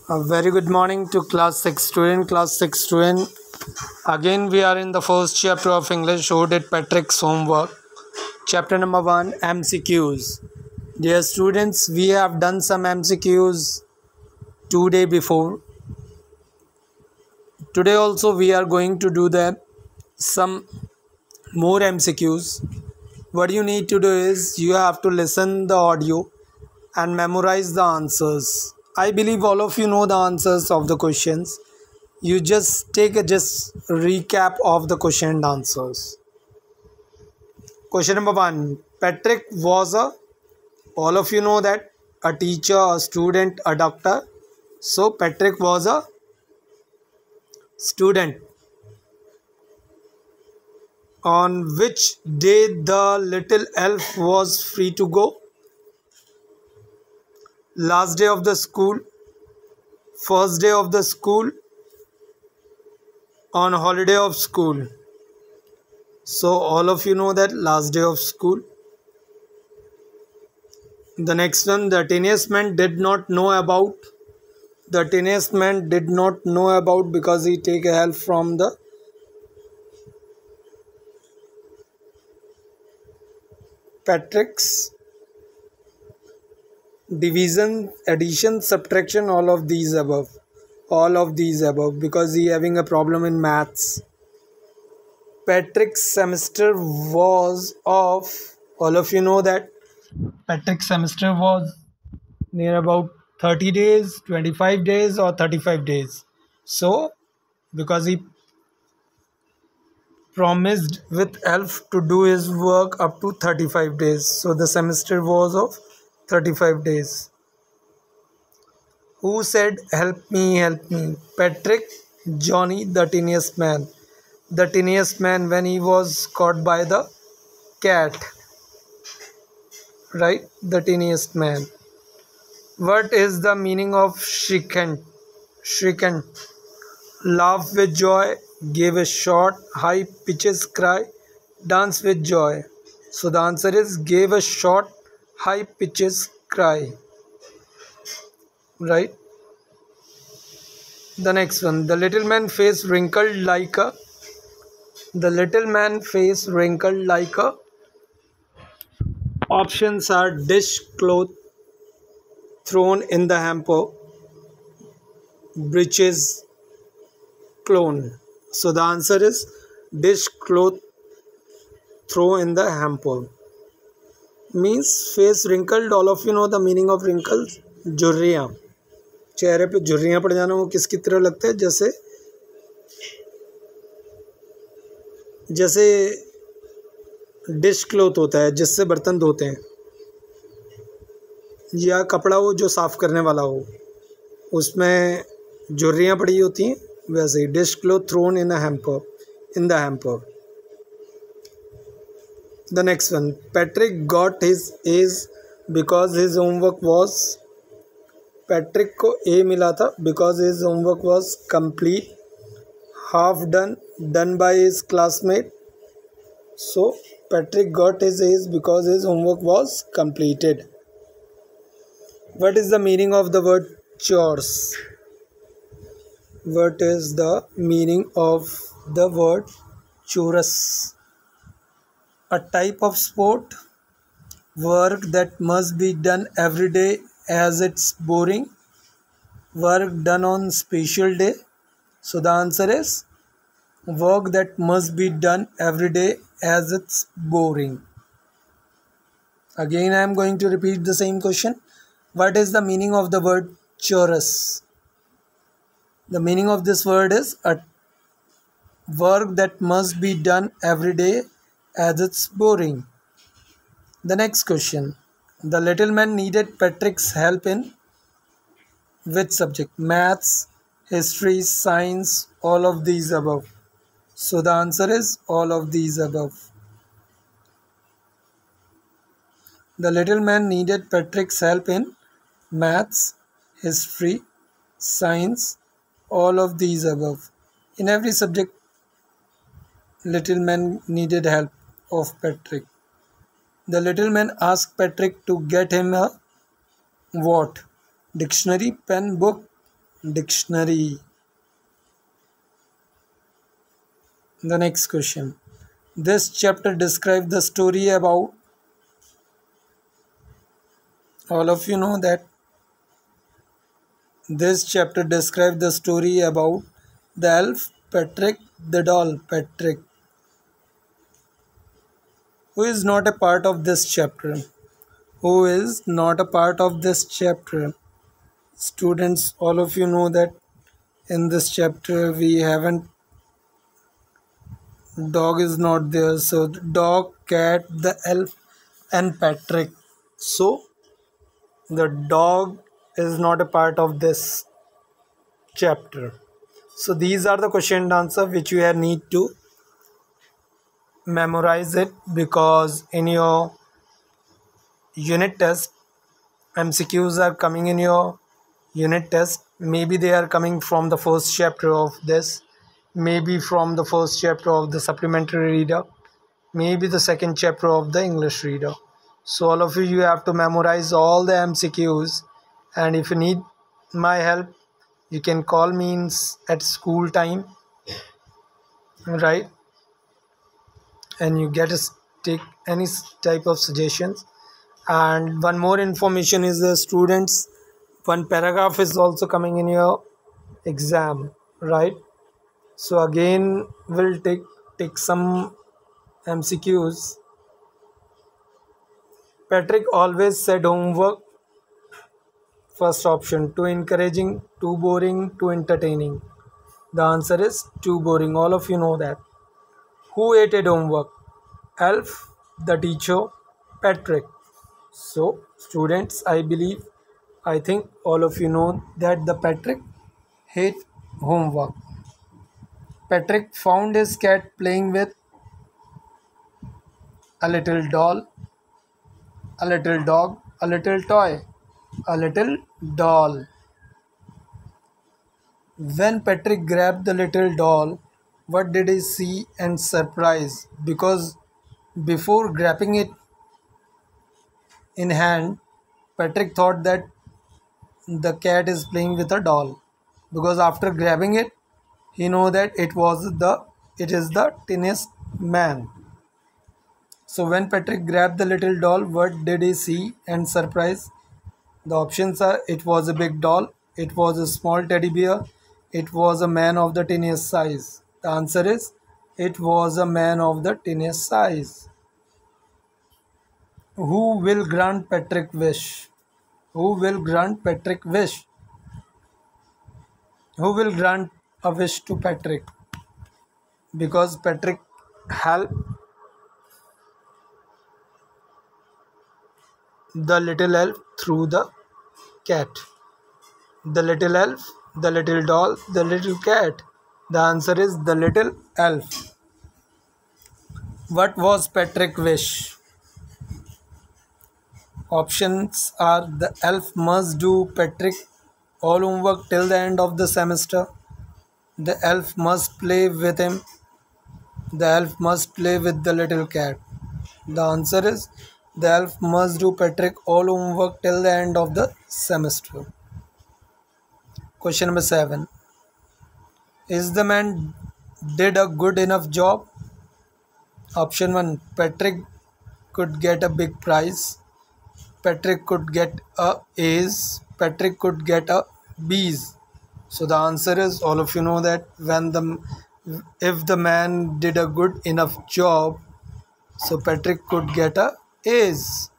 A very good morning to class 6 student. Class 6 student. Again, we are in the first chapter of English. Who did Patrick's homework? Chapter number 1 MCQs. Dear students, we have done some MCQs 2 days before. Today also we are going to do some more MCQs. What you need to do is you have to listen the audio and memorize the answers. I believe all of you know the answers of the questions. You just take a recap of the question and answers. Question number 1. Patrick was all of you know that a teacher, a student, a doctor. So Patrick was a student. On which day the little elf was free to go? Last day of the school, first day of the school, on holiday of school. So all of you know that last day of school. The next one, the tiniest man did not know about. The tiniest man did not know about because he take help from the Patrick's division, addition, subtraction, all of these above. All of these above because he having a problem in maths. Patrick's semester was of, all of you know that Patrick's semester was near about 30 days, 25 days or 35 days. So because he promised with elf to do his work up to 35 days, so the semester was of 35 days. Who said help me, help me? Patrick, Johnny, the tiniest man. The tiniest man when he was caught by the cat, right? The tiniest man. What is the meaning of shrieking? Shrieking. Laugh with joy, give a short, high pitches cry, dance with joy. So the answer is gave a short, high pitches cry. Right? The next one. The little man face wrinkled like a. The little man face wrinkled like a. Options are dishcloth thrown in the hamper, breeches, clone. So the answer is dishcloth throw in the hamper. Means face wrinkled. All of you know the meaning of wrinkles. झुर्रियाँ, चेहरे पे झुर्रियाँ पड़ जाना, वो किसकी तरह लगता है? जैसे जैसे डिश क्लोथ होता है जिससे बर्तन धोते हैं, या कपड़ा वो जो साफ़ करने वाला हो उसमें झुर्रियाँ पड़ी होती हैं, वैसे ही dish cloth thrown in the hamper. The next one. Patrick got his A's because his homework was. Patrick को A मिला था because his homework was complete, half done, done by his classmate. So Patrick got his A's because his homework was completed. What is the meaning of the word chores? What is the meaning of the word chorus? A type of sport, work that must be done every day as it's boring, work done on special day. So the answer is work that must be done every day as it's boring. Again I am going to repeat the same question. What is the meaning of the word chorus? The meaning of this word is a work that must be done every day as it's boring. The next question. The little man needed Patrick's help in which subject? Maths, history, science, all of these above. So the answer is all of these above. The little man needed Patrick's help in maths, history, science, all of these above. In every subject, little man needed help of Patrick. The little man asked Patrick to get him a what? Dictionary, pen, book. dictionary. The next question. This chapter describes the story about. All of you know that this chapter describes the story about the elf Patrick the doll. Patrick, who is not a part of this chapter. Who is not a part of this chapter? Students, all of you know that in this chapter we haven't. Dog is not there. So, dog, cat, the elf, and Patrick. So, the dog is not a part of this chapter. So these are the question and answer which you need to memorize it, because in your unit test MCQs are coming in your unit test. Maybe they are coming from the first chapter of this, maybe from the first chapter of the supplementary reader, maybe the second chapter of the English reader. So all of you have to memorize all the MCQs, and if you need my help, you can call me at school time, right? And you get to take any type of suggestions. And one more information is the students, one paragraph is also coming in your exam, right? So again we'll take some MCQs. Patrick always said homework. First option, too encouraging, too boring, too entertaining. The answer is too boring. All of you know that. Who hated homework? Elf, the teacher, Patrick. So, students, I think all of you know that the Patrick hate homework. Patrick found his cat playing with a little doll, a little dog, a little toy, a little doll. When Patrick grabbed the little doll, what did he see and surprise? Because before grabbing it in hand, Patrick thought that the cat is playing with a doll, because after grabbing it he know that it is the tiniest man. So when Patrick grabbed the little doll, what did he see and surprise? The options are: it was a big doll, it was a small teddy bear, it was a man of the tiniest size. The answer is it was a man of the tiniest size. Who will grant Patrick wish? Who will grant Patrick wish? Who will grant a wish to Patrick? Because Patrick helped the little elf through the cat. The little elf, the little doll, the little cat. The answer is the little elf. What was Patrick's wish? Options are: the elf must do Patrick all homework till the end of the semester. The elf must play with him. The elf must play with the little cat. The answer is the elf must do Patrick all homework till the end of the semester. Question number 7. Is the man did a good enough job? Option 1. Patrick could get a big prize. Patrick could get a A's. Patrick could get a B's. So the answer is, all of you know that if the man did a good enough job, so Patrick could get a A's.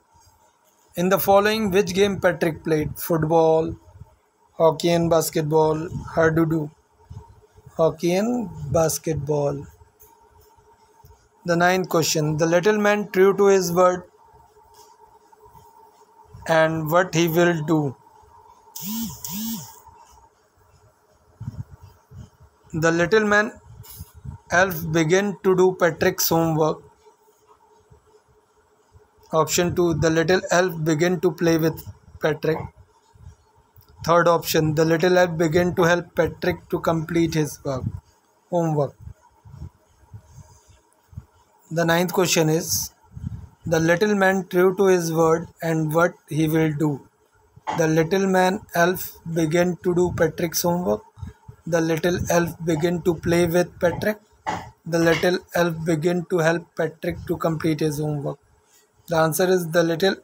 In the following, which game Patrick played? Football, hockey and basketball, Hadoodoo. Hockey and basketball. The 9th question. The little man true to his word, and what he will do. The little man elf began to do Patrick's homework. Option 2. The little elf began to play with Patrick. Third option. The little elf began to help Patrick to complete his homework. The 9th question is: the little man true to his word, and what he will do. The little man elf began to do Patrick's homework. The little elf began to play with Patrick. The little elf began to help Patrick to complete his homework. The answer is the little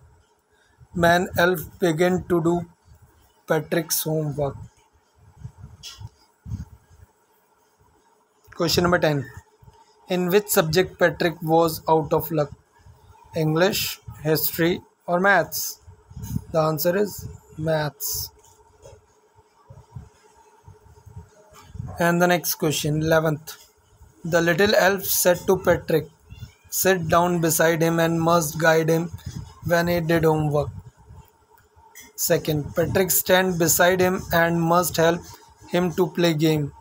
man elf began to do Patrick's homework. Question number 10. In which subject Patrick was out of luck? English, history, or maths? The answer is maths. And the next question, 11th. The little elf said to Patrick, sit down beside him and must guide him when he did homework. Second, Patrick stand beside him and must help him to play game.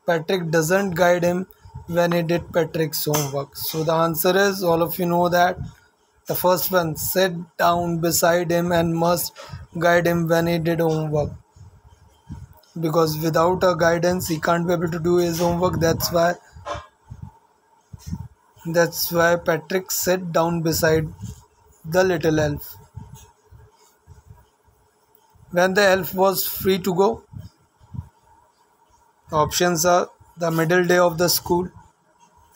Patrick doesn't guide him when he did Patrick's homework. So the answer is, all of you know that the first one, sit down beside him and must guide him when he did homework. Because without a guidance he can't be able to do his homework. That's why Patrick sat down beside the little elf. When the elf was free to go, options are the middle day of the school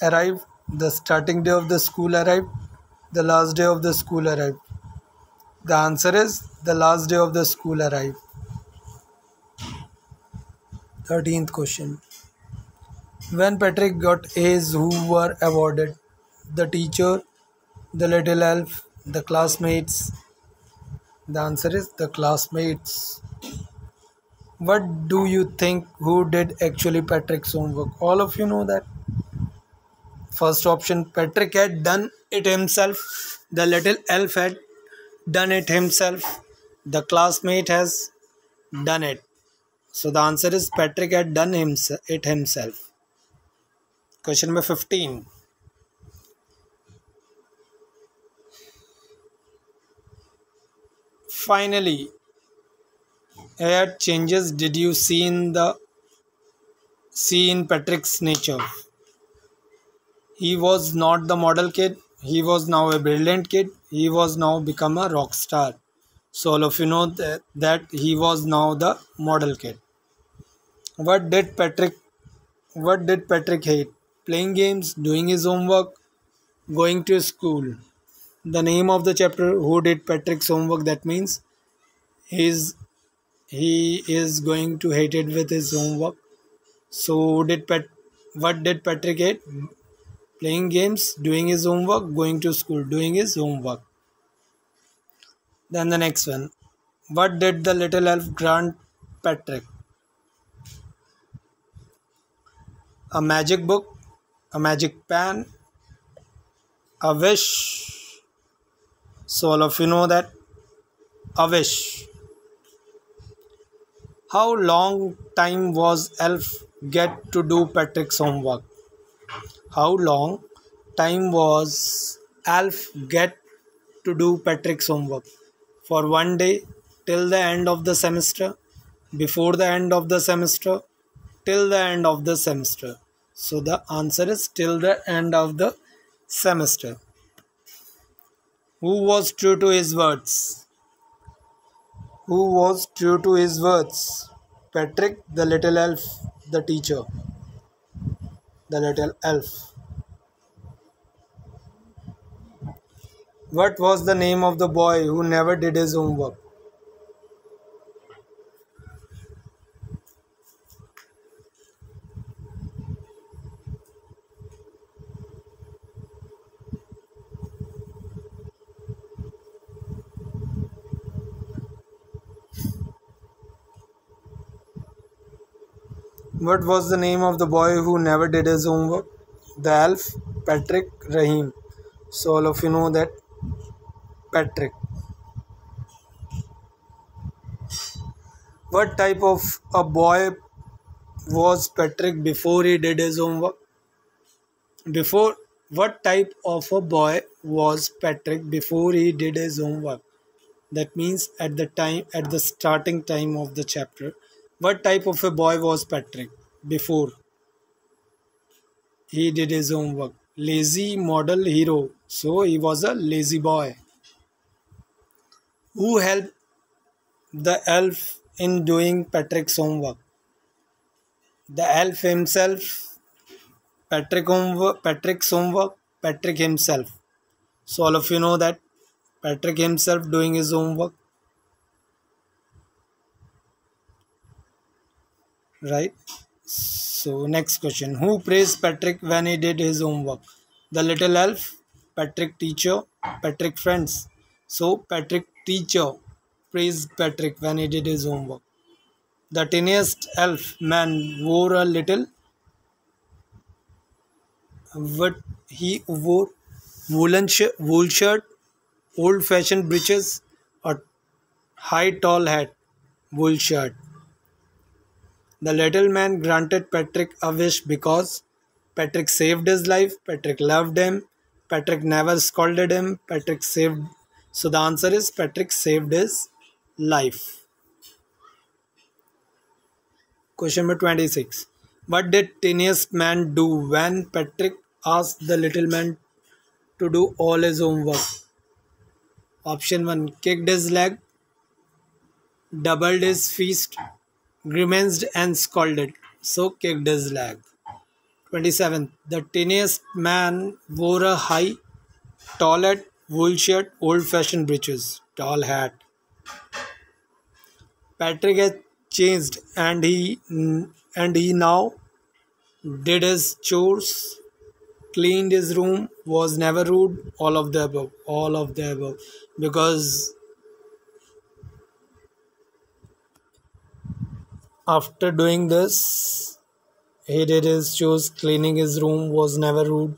arrived, the starting day of the school arrived, the last day of the school arrived. The answer is the last day of the school arrived. 13th question. When Patrick got A's, who were awarded? The teacher, the little elf, the classmates. The answer is the classmates. What do you think who did actually Patrick's homework? All of you know that. First option, Patrick had done it himself. The little elf had done it himself. The classmate has done it. So the answer is Patrick had done it himself. Question number 15. Finally, what changes did you see in Patrick's nature? He was not the model kid. He was now a brilliant kid. He was now become a rock star. So all of you know that he was now the model kid. What did Patrick hate? Playing games, doing his homework, going to school. The name of the chapter, who did Patrick's homework, that means he is going to hate it with his homework. So what did Patrick hate? Playing games, doing his homework, going to school, doing his homework. Then the next one. What did the little elf grant Patrick? A magic book, a magic pen, a wish. So all of you know that. A wish. How long time was elf get to do Patrick's homework? How long time was elf get to do Patrick's homework? For one day, till the end of the semester, before the end of the semester, till the end of the semester. So the answer is till the end of the semester. Who was true to his words? Who was true to his words? Patrick, the little elf, the teacher. The little elf. What was the name of the boy who never did his homework? What was the name of the boy who never did his homework? The elf, Patrick, Rahim. So all of you know that Patrick. What type of a boy was Patrick before he did his homework? What type of a boy was Patrick before he did his homework? That means at the starting time of the chapter. What type of a boy was Patrick before he did his homework? Lazy, model, hero. So he was a lazy boy. Who helped the elf in doing Patrick's homework? The elf himself, Patrick's homework, Patrick himself. So all of you know that Patrick himself doing his homework, right? So next question. Who praised Patrick when he did his homework? The little elf, Patrick teacher, Patrick friends. So Patrick teacher praised Patrick when he did his homework. The tiniest elf man wore a little what he wore wool shirt, old fashioned breeches, a high tall hat, wool shirt. The little man granted Patrick a wish because Patrick saved his life, Patrick loved him, Patrick never scolded him, Patrick saved. So the answer is Patrick saved his life. Question number 26. What did tiniest man do when Patrick asked the little man to do all his homework? Option 1, kicked his leg, doubled his fist, grimaced and scolded. So kicked his leg. 27. The tiniest man wore a high, tall hat, wool shirt, old fashioned breeches, tall hat. Patrick had changed and he now did his chores, cleaned his room, was never rude, all of the above, all of the above. Because after doing this, he did his chores, cleaning his room, was never rude,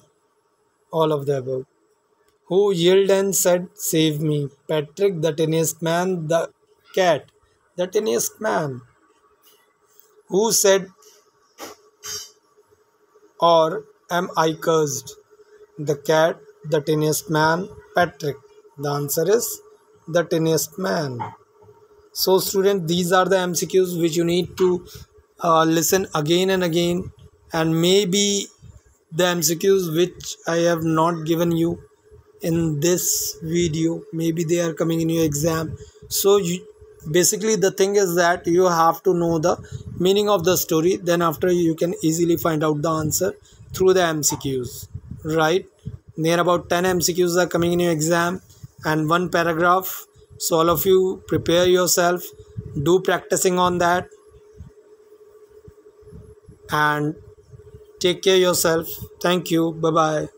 all of the above. Who yelled and said, "Save me"? Patrick, the tiniest man, the cat, the tiniest man. Who said, or am I cursed? The cat, the tiniest man, Patrick. The answer is the tiniest man. So, student, these are the MCQs which you need to listen again and again, and maybe the MCQs which I have not given you in this video, maybe they are coming in your exam. So basically the thing is that you have to know the meaning of the story, then after you can easily find out the answer through the MCQs, right? Near about 10 MCQs are coming in your exam and one paragraph. So all of you prepare yourself, do practicing on that, and take care yourself. Thank you. Bye bye.